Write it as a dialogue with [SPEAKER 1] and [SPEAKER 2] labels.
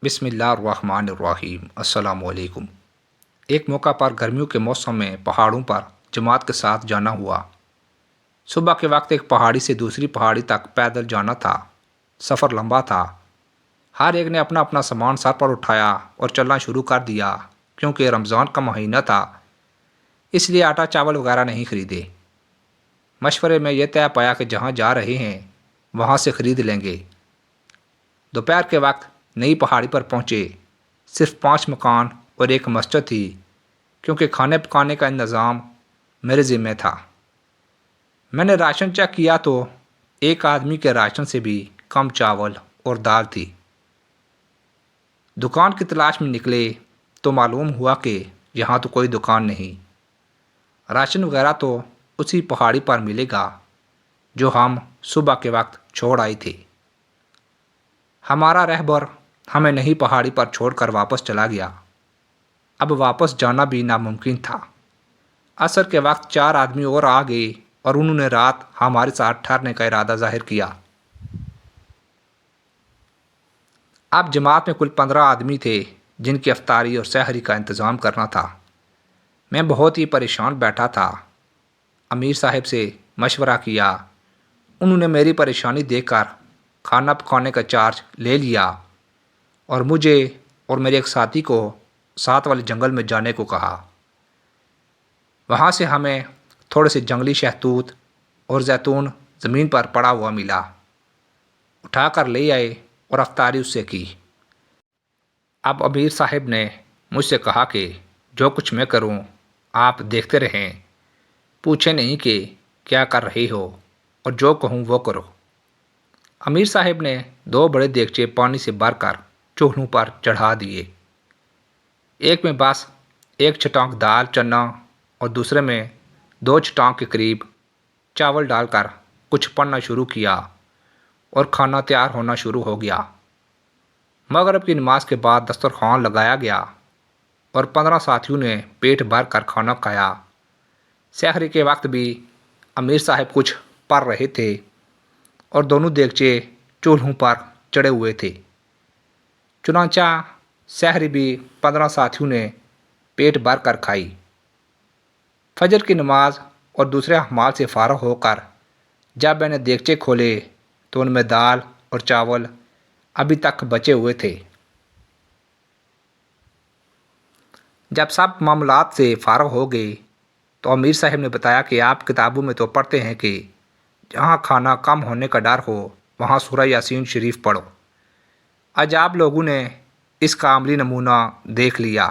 [SPEAKER 1] بسم اللہ الرحمن الرحیم۔ السلام علیکم۔ ایک موقع پر گرمیوں کے موسم میں پہاڑوں پر جماعت کے ساتھ جانا ہوا۔ صبح کے وقت ایک پہاڑی سے دوسری پہاڑی تک پیدل جانا تھا۔ سفر لمبا تھا۔ ہر ایک نے اپنا اپنا سامان سر پر اٹھایا اور چلنا شروع کر دیا کیونکہ رمضان کا مہینہ تھا، اس لیے آٹا چاول وغیرہ نہیں خریدے۔ مشورے میں یہ طے پایا کہ جہاں جا رہے ہیں وہاں سے خرید لیں گے۔ دوپہر کے وقت نئی پہاڑی پر پہنچے۔ صرف 5 مکان اور ایک مسجد تھی کیونکہ کھانے پکانے کا انتظام میرے ذمہ تھا۔ میں نے راشن چیک کیا تو ایک آدمی کے راشن سے بھی کم چاول اور دال تھی۔ دکان کی تلاش میں نکلے تو معلوم ہوا کہ یہاں تو کوئی دکان نہیں۔ راشن وغیرہ تو اسی پہاڑی پر ملے گا جو ہم صبح کے وقت چھوڑ آئے تھے۔ ہمارا رہبر ہمیں نئی پہاڑی پر چھوڑ کر واپس چلا گیا۔ اب واپس جانا بھی ناممکن تھا۔ عصر کے وقت 4 آدمی اور آ گئے اور انہوں نے رات ہمارے ساتھ ٹھہرنے کا ارادہ ظاہر کیا۔ اب جماعت میں کل 15 آدمی تھے جن کی افطاری اور سحری کا انتظام کرنا تھا۔ میں بہت ہی پریشان بیٹھا تھا۔ امیر صاحب سے مشورہ کیا۔ انہوں نے میری پریشانی دیکھ کر کھانا پکانے کا چارج لے لیا اور مجھے اور میرے ایک ساتھی کو ساتھ والے جنگل میں جانے کو کہا۔ وہاں سے ہمیں تھوڑے سے جنگلی شہتوت اور زیتون زمین پر پڑا ہوا ملا۔ اٹھا کر لے آئے اور افطاری اس سے کی۔ اب امیر صاحب نے مجھ سے کہا کہ جو کچھ میں کروں آپ دیکھتے رہیں، پوچھیں نہیں کہ کیا کر رہے ہو اور جو کہوں وہ کرو۔ امیر صاحب نے 2 بڑے دیگچے پانی سے بھر کر چولہوں پر چڑھا دیے۔ ایک میں بس 1 چٹانک دال چنا اور دوسرے میں 2 چٹانک کے قریب چاول ڈال کر کچھ پڑھنا شروع کیا اور کھانا تیار ہونا شروع ہو گیا۔ مغرب کی نماز کے بعد دسترخوان لگایا گیا اور 15 ساتھیوں نے پیٹ بھر کر کھانا کھایا۔ سحری کے وقت بھی امیر صاحب کچھ پڑھ رہے تھے اور دونوں دیگچے چولہوں پر چڑھے ہوئے تھے۔ چنانچہ سحری بھی 15 ساتھیوں نے پیٹ بھر کر کھائی۔ فجر کی نماز اور دوسرے اعمال سے فارغ ہو کر جب میں نے دیگچے کھولے تو ان میں دال اور چاول ابھی تک بچے ہوئے تھے۔ جب سب معاملات سے فارغ ہو گئے تو امیر صاحب نے بتایا کہ آپ کتابوں میں تو پڑھتے ہیں کہ جہاں کھانا کم ہونے کا ڈر ہو وہاں سورہ یاسین شریف پڑھو۔ آج آپ لوگوں نے اس کا عملی نمونہ دیکھ لیا۔